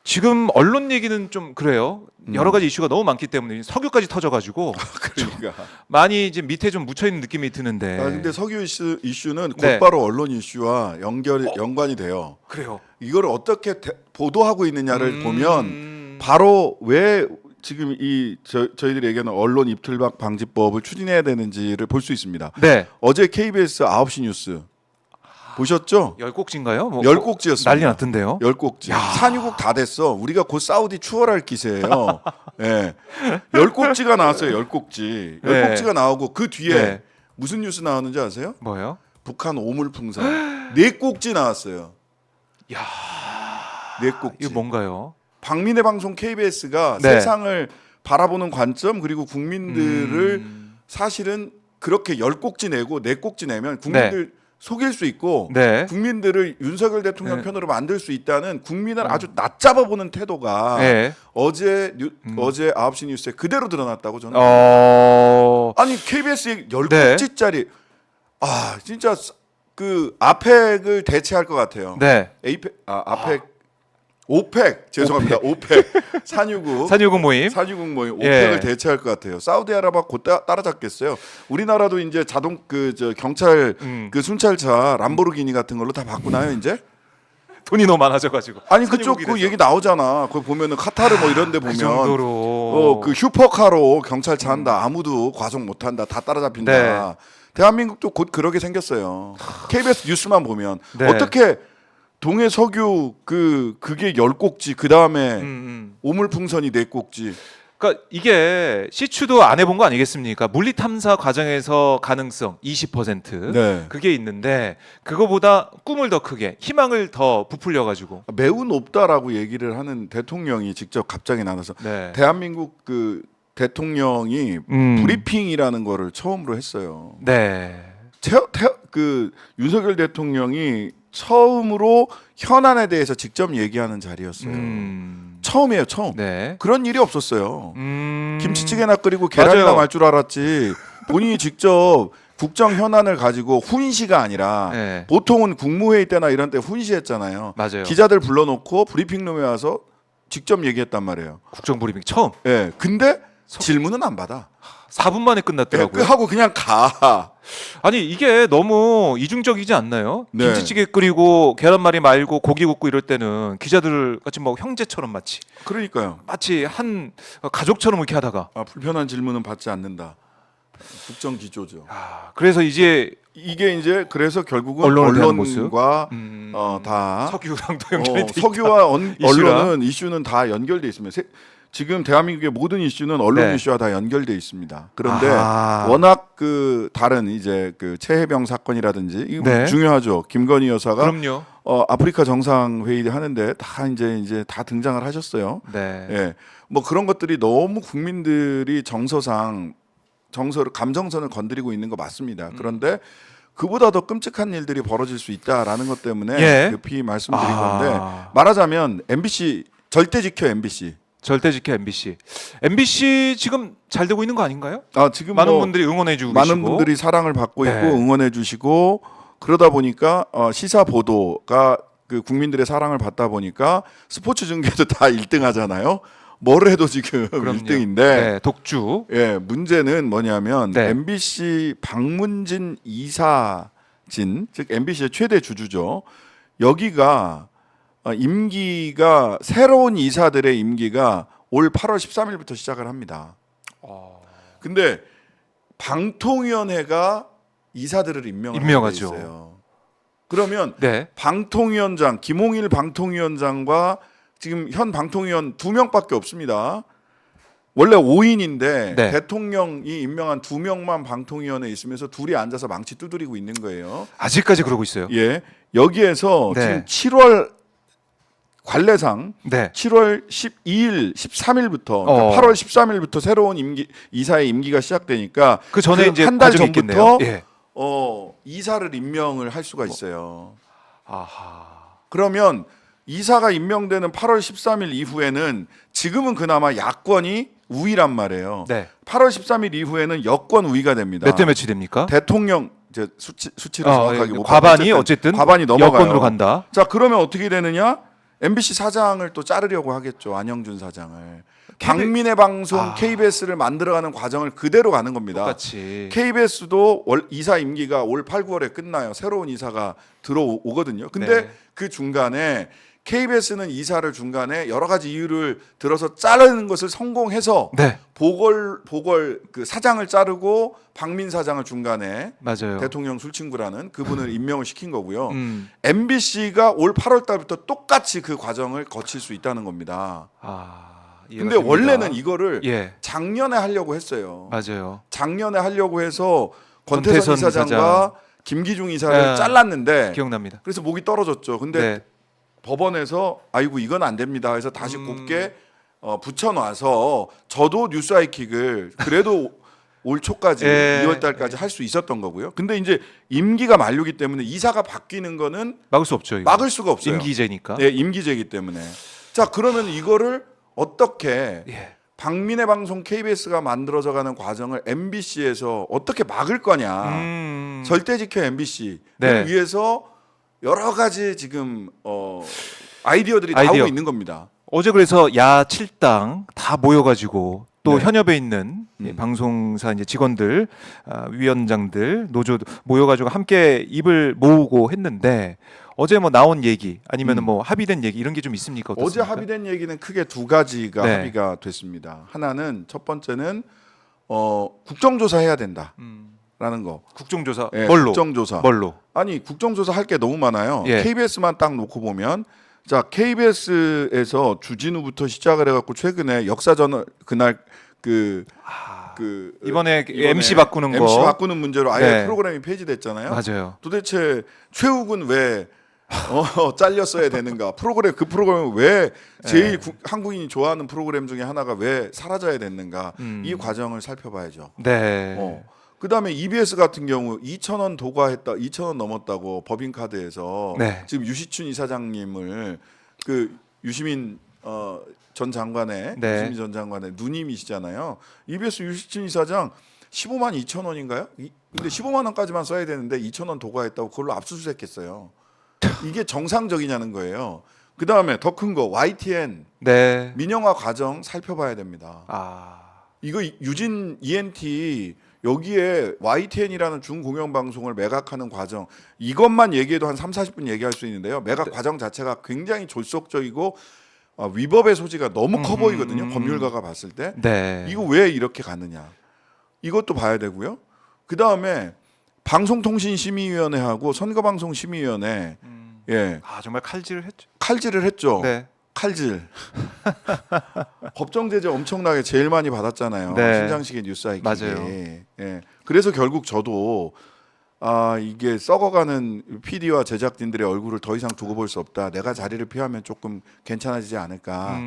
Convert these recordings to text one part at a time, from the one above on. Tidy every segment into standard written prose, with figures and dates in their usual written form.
지금 언론 얘기는 좀 그래요. 여러 가지 이슈가 너무 많기 때문에 석유까지 터져가지고 그러니까. 많이 이제 밑에 좀 묻혀 있는 느낌이 드는데. 근데 석유 이슈는 네. 곧바로 언론 이슈와 연관이 돼요. 그래요. 이걸 어떻게 보도하고 있느냐를 보면 바로 왜 지금 저희들이 얘기하는 언론 입틀막 방지법을 추진해야 되는지를 볼 수 있습니다. 네. 어제 KBS 9시 뉴스 보셨죠? 열 꼭지인가요? 뭐, 열 꼭지였습니다. 난리 났던데요. 열 꼭지. 산유국 다 됐어. 우리가 곧 사우디 추월할 기세예요. 예. 열 꼭지가 나왔어요. 열 꼭지. 열 네. 꼭지가 나오고 그 뒤에 네. 무슨 뉴스 나왔는지 아세요? 뭐요? 북한 오물풍선 네 꼭지 나왔어요. 야, 네 꼭지. 이거 뭔가요? 박민의 방송 KBS가 네. 세상을 바라보는 관점 그리고 국민들을 사실은 그렇게 열 꼭지 내고 네 꼭지 내면 국민들 속일 수 있고 네. 국민들을 윤석열 대통령 네. 편으로 만들 수 있다는 국민을 아주 낮잡아 보는 태도가 네. 어제 9시 뉴스에 그대로 드러났다고 저는. 아니 KBS의 열 네. 꼭지짜리 진짜 그 아펙을 대체할 것 같아요. 네. 아펙 오펙 죄송합니다. 오펙 산유국 모임. 산유국 모임 예. 오펙을 대체할 것 같아요. 사우디아라비아 곧 따라잡겠어요. 우리나라도 이제 자동 경찰 그 순찰차 람보르기니 같은 걸로 다 바꾸나요 이제? 돈이 너무 많아져가지고. 아니 그쪽 그 얘기 나오잖아. 거기 보면은 카타르 뭐 이런데 보면 그 정도로. 그 슈퍼카로 경찰차 한다. 아무도 과속 못 한다. 다 따라잡힌다. 네. 대한민국도 곧 그러게 생겼어요. KBS 뉴스만 보면 네. 어떻게 동해 석유 그게 열 꼭지 그 다음에 오물풍선이 네 꼭지. 그러니까 이게 시추도 안 해본 거 아니겠습니까? 물리 탐사 과정에서 가능성 20% 네. 그게 있는데 그거보다 꿈을 더 크게 희망을 더 부풀려 가지고. 매우 높다라고 얘기를 하는 대통령이 직접 갑자기 나눠서 네. 대한민국 그 대통령이 브리핑이라는 거를 처음으로 했어요. 네. 그 윤석열 대통령이 처음으로 현안에 대해서 직접 얘기하는 자리였어요. 처음이에요, 처음. 네. 그런 일이 없었어요. 김치찌개나 끓이고 계란이나 맞아요. 말 줄 알았지. 본인이 직접 국정 현안을 가지고 훈시가 아니라 네. 보통은 국무회의 때나 이런 때 훈시했잖아요. 맞아요. 기자들 불러놓고 브리핑룸에 와서 직접 얘기했단 말이에요. 국정 브리핑 처음 예. 근데 질문은 안 받아. 4분 만에 끝났더라고요. 하고 그냥 가. 아니 이게 너무 이중적이지 않나요? 네. 김치찌개 끓이고 계란말이 말고 고기 굽고 이럴 때는 기자들 같이 뭐 형제처럼 그러니까요. 마치 한 가족처럼 이렇게 하다가 불편한 질문은 받지 않는다. 국정 기조죠. 그래서 이제 이게 이제 그래서 결국은 언론을 대하는 언론과 다 석유랑도 연결이 돼 석유와 이슈랑. 언론은 이슈는 다 연결돼 있습니다. 지금 대한민국의 모든 이슈는 언론 네. 이슈와 다 연결돼 있습니다. 그런데 아하. 워낙 그 다른 이제 그 최혜병 사건이라든지 이거 네. 중요하죠. 김건희 여사가 그럼요. 아프리카 정상 회의 하는데 다 이제 다 등장을 하셨어요. 네. 예, 뭐 그런 것들이 너무 국민들이 감정선을 건드리고 있는 거 맞습니다. 그런데 그보다 더 끔찍한 일들이 벌어질 수 있다라는 것 때문에 예. 급히 말씀드린 건데 말하자면 MBC 절대 지켜 MBC. 절대 지켜 MBC. MBC 지금 잘 되고 있는 거 아닌가요? 지금 많은 뭐 분들이 응원해주고 많은 계시고. 분들이 사랑을 받고 네. 있고 응원해주시고 그러다 보니까 시사 보도가 그 국민들의 사랑을 받다 보니까 스포츠 중계도 다 1등하잖아요. 뭘 해도 지금 그럼요. 1등인데 네, 독주. 예, 문제는 뭐냐면 네. MBC 박문진 이사진 즉 MBC의 최대 주주죠. 여기가 임기가 새로운 이사들의 임기가 올 8월 13일부터 시작을 합니다. 근데 방통위원회가 이사들을 임명하죠. 있어요. 그러면 네. 방통위원장 김홍일 방통위원장과 지금 현 방통위원 2명밖에 없습니다. 원래 5인인데 네. 대통령이 임명한 2명만 방통위원회에 있으면서 둘이 앉아서 망치 두드리고 있는 거예요. 아직까지 그러고 있어요. 예, 여기에서 네. 지금 7월 관례상 네. 7월 12일, 13일부터 그러니까 8월 13일부터 새로운 이사의 임기가 시작되니까 그 전에 이제 한 달 과정이 전부터 있겠네요. 예. 이사를 임명을 할 수가 있어요. 아하. 그러면 이사가 임명되는 8월 13일 이후에는 지금은 그나마 야권이 우위란 말이에요. 네. 8월 13일 이후에는 여권 우위가 됩니다. 몇 대 몇이 됩니까? 대통령 이제 수치를 정확하게 못 과반이 봤는데 어쨌든 과반이 넘어가요. 여권으로 간다. 자, 그러면 어떻게 되느냐? MBC 사장을 또 자르려고 하겠죠. 안영준 사장을. 박민의 방송 KBS를 만들어가는 과정을 그대로 가는 겁니다. 똑같이. KBS도 이사 임기가 올 8, 9월에 끝나요. 새로운 이사가 들어오거든요. 근데 네. 그 중간에 KBS는 이사를 중간에 여러 가지 이유를 들어서 자르는 것을 성공해서 네. 보궐 그 사장을 자르고 박민 사장을 중간에 맞아요. 대통령 술친구라는 그분을 임명을 시킨 거고요. 음. MBC가 올 8월 달부터 똑같이 그 과정을 거칠 수 있다는 겁니다. 이해가 근데 됩니다. 원래는 이거를 예. 작년에 하려고 했어요. 맞아요. 작년에 하려고 해서 권태선 이사장과 김기중 이사를 예. 잘랐는데 기억납니다. 그래서 목이 떨어졌죠. 근데 네. 법원에서 아이고 이건 안 됩니다. 해서 다시 곱게 붙여놔서 저도 뉴스 아이킥을 그래도 올 초까지 예. 2월 달까지 할 수 있었던 거고요. 근데 이제 임기가 만료기 때문에 이사가 바뀌는 거는 막을 수 없죠. 이거. 막을 수가 없어요. 임기제니까. 네, 임기제이기 때문에. 자, 그러면 이거를 어떻게 예. 박민의 방송 KBS가 만들어져 가는 과정을 MBC에서 어떻게 막을 거냐. 절대 지켜 MBC를 네. 위해서 여러 가지 지금 아이디어들이 아이디어. 나오고 있는 겁니다. 어제 그래서 야 7당 다 모여가지고 또 네. 현역에 있는 방송사 이제 직원들, 위원장들, 노조 모여가지고 함께 입을 모으고 했는데 어제 뭐 나온 얘기 아니면 뭐 합의된 얘기 이런 게 좀 있습니까? 어제 어떻습니까? 합의된 얘기는 크게 두 가지가 네. 합의가 됐습니다. 하나는 첫 번째는 국정조사 해야 된다라는 거. 국정조사 예, 뭘로? 국정조사. 뭘로? 아니 국정조사 할 게 너무 많아요. 예. KBS만 딱 놓고 보면 자 KBS에서 주진우부터 시작을 해갖고 최근에 역사전을 그날 이번에 MC 바꾸는 거. MC 바꾸는 문제로 아예 네. 프로그램이 폐지됐잖아요. 맞아요. 도대체 최욱은 왜 잘렸어야 되는가? 그 프로그램은 왜 제일 한국인이 좋아하는 프로그램 중에 하나가 왜 사라져야 됐는가? 이 과정을 살펴봐야죠. 네. 그다음에 EBS 같은 경우 2,000원 도과했다, 2,000원 넘었다고 법인카드에서 네. 지금 유시춘 이사장님을 그 유시민 전 장관의 네. 유시민 전 장관의 누님이시잖아요. EBS 유시춘 이사장 15만 2천 원인가요? 근데 15만 원까지만 써야 되는데 2,000원 도과했다고 그걸로 압수수색했어요. 이게 정상적이냐는 거예요. 그다음에 더 큰 거 YTN 네. 민영화 과정 살펴봐야 됩니다. 이거 유진 ENT 여기에 YTN이라는 중공영방송을 매각하는 과정 이것만 얘기해도 한 3, 40분 얘기할 수 있는데요. 매각 과정 자체가 굉장히 졸속적이고 위법의 소지가 너무 커 보이거든요. 법률가가 봤을 때. 네. 이거 왜 이렇게 가느냐. 이것도 봐야 되고요. 그다음에 방송통신심의위원회하고 선거방송심의위원회 예. 정말 칼질을 했죠. 칼질을 했죠. 네. 칼질. 법정 제재 엄청나게 제일 많이 받았잖아요. 네. 신장식의 뉴스 아이킥이. 맞아요. 예. 그래서 결국 저도 이게 썩어가는 PD와 제작진들의 얼굴을 더 이상 두고 볼 수 없다. 내가 자리를 피하면 조금 괜찮아지지 않을까.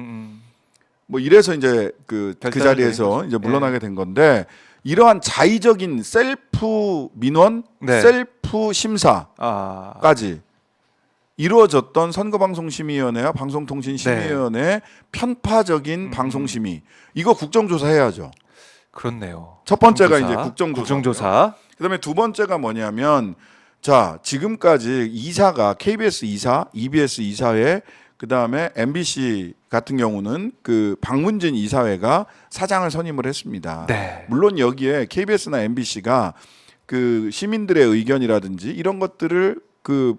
뭐 이래서 이제 그 결단을 자리에서 내린 거죠. 이제 물러나게 된 건데 이러한 자의적인 셀프 민원, 네. 셀프 심사까지 이루어졌던 선거방송심의위원회와 방송통신심의위원회 편파적인 방송심의 이거 국정조사 해야죠. 그렇네요. 첫 번째가 국정조사. 이제 국정조사. 국정조사. 그다음에 두 번째가 뭐냐면 자 지금까지 이사가 KBS 이사, EBS 이사회, 그다음에 MBC 같은 경우는 그 박문진 이사회가 사장을 선임을 했습니다. 네. 물론 여기에 KBS나 MBC가 그 시민들의 의견이라든지 이런 것들을 그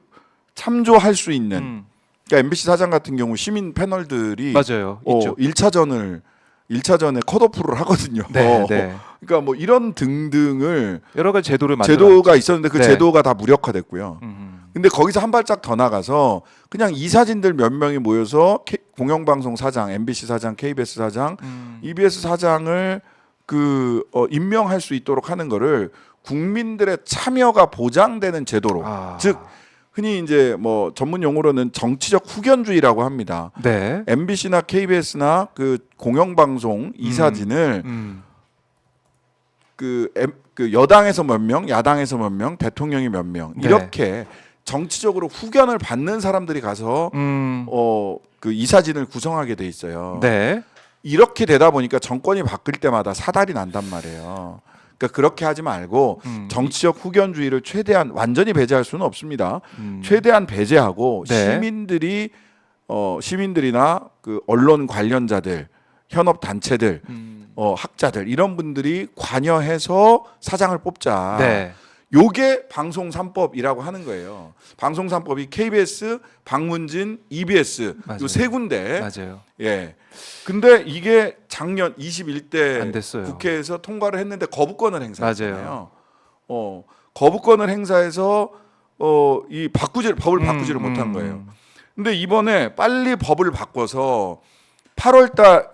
참조할 수 있는 그러니까 MBC 사장 같은 경우 시민 패널들이 맞아요. 있죠. 1차전에 컷오프를 하거든요. 네, 네. 그러니까 뭐 이런 등등을 여러 가지 제도를 만들어. 제도가 있었는데 그 네. 제도가 다 무력화됐고요. 근데 거기서 한 발짝 더 나가서 그냥 이사진들 몇 명이 모여서 공영방송 사장, MBC 사장, KBS 사장, EBS 사장을 임명할 수 있도록 하는 거를 국민들의 참여가 보장되는 제도로, 즉 흔히 이제 뭐 전문 용어로는 정치적 후견주의라고 합니다. 네. MBC나 KBS나 그 공영방송 이사진을 그 여당에서 몇 명, 야당에서 몇 명, 대통령이 몇 명 이렇게 정치적으로 후견을 받는 사람들이 가서 그 이사진을 구성하게 돼 있어요. 네. 이렇게 되다 보니까 정권이 바뀔 때마다 사달이 난단 말이에요. 그러니까 그렇게 하지 말고 정치적 후견주의를 최대한 완전히 배제할 수는 없습니다. 최대한 배제하고 네. 시민들이 시민들이나 그 언론 관련자들, 현업 단체들, 학자들 이런 분들이 관여해서 사장을 뽑자. 네. 요게 방송 3법이라고 하는 거예요. 방송 3법이 KBS, 방문진, EBS 맞아요. 요 세 군데. 맞아요. 예. 근데 이게 작년 21대 안 됐어요. 국회에서 통과를 했는데 거부권을 행사했잖아요. 맞아요. 거부권을 행사해서 이 법을 바꾸지를 못한 거예요. 근데 이번에 빨리 법을 바꿔서 8월 달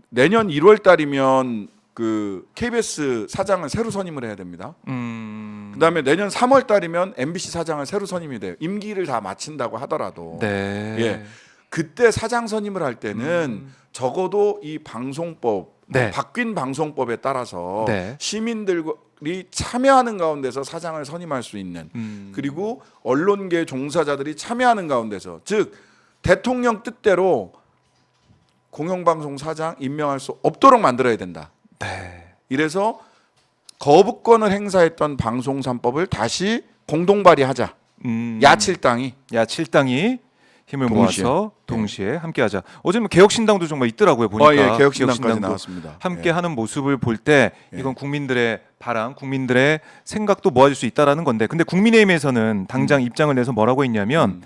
내년 1월 달이면 그 KBS 사장을 새로 선임을 해야 됩니다. 그다음에 내년 3월 달이면 MBC 사장을 새로 선임이 돼요. 임기를 다 마친다고 하더라도. 네. 예. 그때 사장 선임을 할 때는 적어도 이 방송법 네. 바뀐 방송법에 따라서 네. 시민들이 참여하는 가운데서 사장을 선임할 수 있는 그리고 언론계 종사자들이 참여하는 가운데서 즉 대통령 뜻대로 공영방송 사장 임명할 수 없도록 만들어야 된다. 네. 이래서 거부권을 행사했던 방송 3법을 다시 공동 발의하자. 야칠당이 야 7당이 힘을 동시에. 모아서 동시에 함께하자. 어제 뭐 개혁신당도 정말 있더라고요 보니까. 예, 개혁신당까지 개혁신당도 나왔습니다. 함께하는 모습을 볼 때 이건 국민들의 바람, 국민들의 생각도 모아줄 수 있다라는 건데, 근데 국민의힘에서는 당장 입장을 내서 뭐라고 했냐면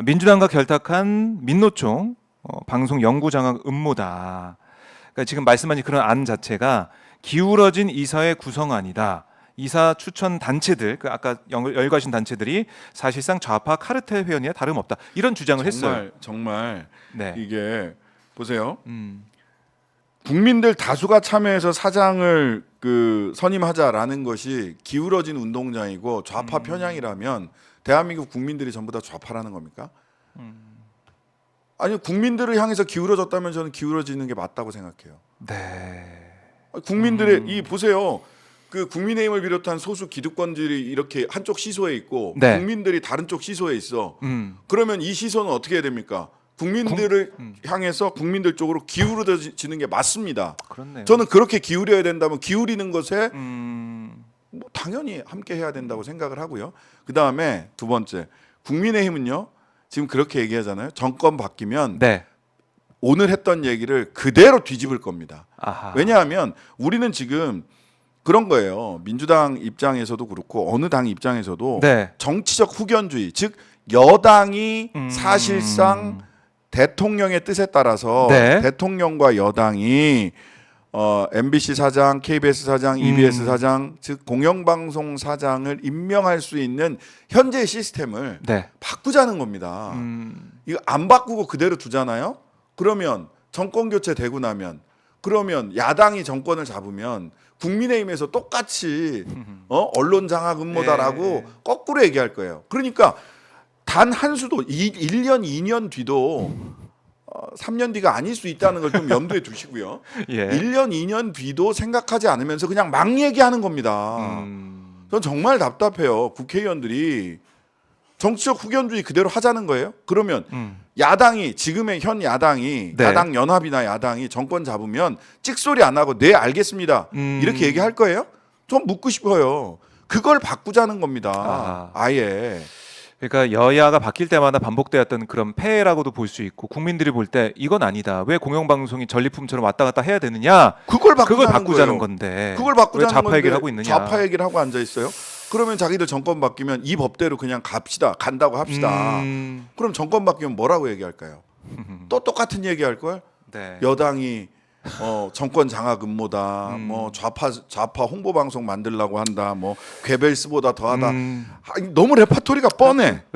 민주당과 결탁한 민노총 방송 연구 장악 음모다. 그러니까 지금 말씀하신 그런 안 자체가 기울어진 이사회 구성안이다. 이사 추천 단체들, 그 아까 열거하신 단체들이 사실상 좌파 카르텔 회원이나 다름없다. 이런 주장을 했어요. 정말 네. 이게 보세요. 국민들 다수가 참여해서 사장을 선임하자라는 것이 기울어진 운동장이고 좌파 편향이라면 대한민국 국민들이 전부 다 좌파라는 겁니까? 아니 국민들을 향해서 기울어졌다면 저는 기울어지는 게 맞다고 생각해요. 네. 국민들의 이 보세요. 그 국민의힘을 비롯한 소수 기득권들이 이렇게 한쪽 시소에 있고 네. 국민들이 다른 쪽 시소에 있어. 그러면 이 시소는 어떻게 해야 됩니까? 국민들을 향해서 국민들 쪽으로 기울어지는 게 맞습니다. 그렇네요. 저는 그렇게 기울여야 된다면 기울이는 것에 뭐 당연히 함께 해야 된다고 생각을 하고요. 그 다음에 두 번째 국민의힘은요 지금 그렇게 얘기하잖아요. 정권 바뀌면 네. 오늘 했던 얘기를 그대로 뒤집을 겁니다. 아하. 왜냐하면 우리는 지금 그런 거예요. 민주당 입장에서도 그렇고 어느 당 입장에서도 네. 정치적 후견주의, 즉 여당이 사실상 대통령의 뜻에 따라서 네. 대통령과 여당이 MBC 사장, KBS 사장, EBS 사장, 즉 공영방송 사장을 임명할 수 있는 현재 시스템을 네. 바꾸자는 겁니다. 이거 안 바꾸고 그대로 두잖아요. 그러면 정권 교체 되고 나면 그러면 야당이 정권을 잡으면 국민의힘에서 똑같이 언론 장악 음모다라고 네. 거꾸로 얘기할 거예요. 그러니까 단 한 수도 1년, 2년 뒤도 3년 뒤가 아닐 수 있다는 걸 좀 염두에 두시고요. 예. 1년, 2년 뒤도 생각하지 않으면서 그냥 막 얘기하는 겁니다. 전 정말 답답해요. 국회의원들이 정치적 후견주의 그대로 하자는 거예요. 그러면 야당이 지금의 현 야당이 네. 야당 연합이나 야당이 정권 잡으면 찍소리 안 하고 네 알겠습니다. 이렇게 얘기할 거예요? 좀 묻고 싶어요. 그걸 바꾸자는 겁니다. 아하. 아예. 그러니까 여야가 바뀔 때마다 반복되었던 그런 폐해라고도 볼 수 있고 국민들이 볼 때 이건 아니다. 왜 공영방송이 전리품처럼 왔다 갔다 해야 되느냐? 그걸 바꾸자는 거예요. 건데. 그걸 바꾸자는 왜 좌파 건데 얘기를 하고 있느냐? 좌파 얘기를 하고 앉아 있어요. 그러면 자기들 정권 바뀌면 이 법대로 그냥 갑시다. 간다고 합시다. 그럼 정권 바뀌면 뭐라고 얘기할까요? 또 똑같은 얘기할 걸? 네. 여당이 정권 장악 음모다. 뭐 좌파 홍보 방송 만들려고 한다. 뭐 괴벨스보다 더하다. 너무 레파토리가 뻔해.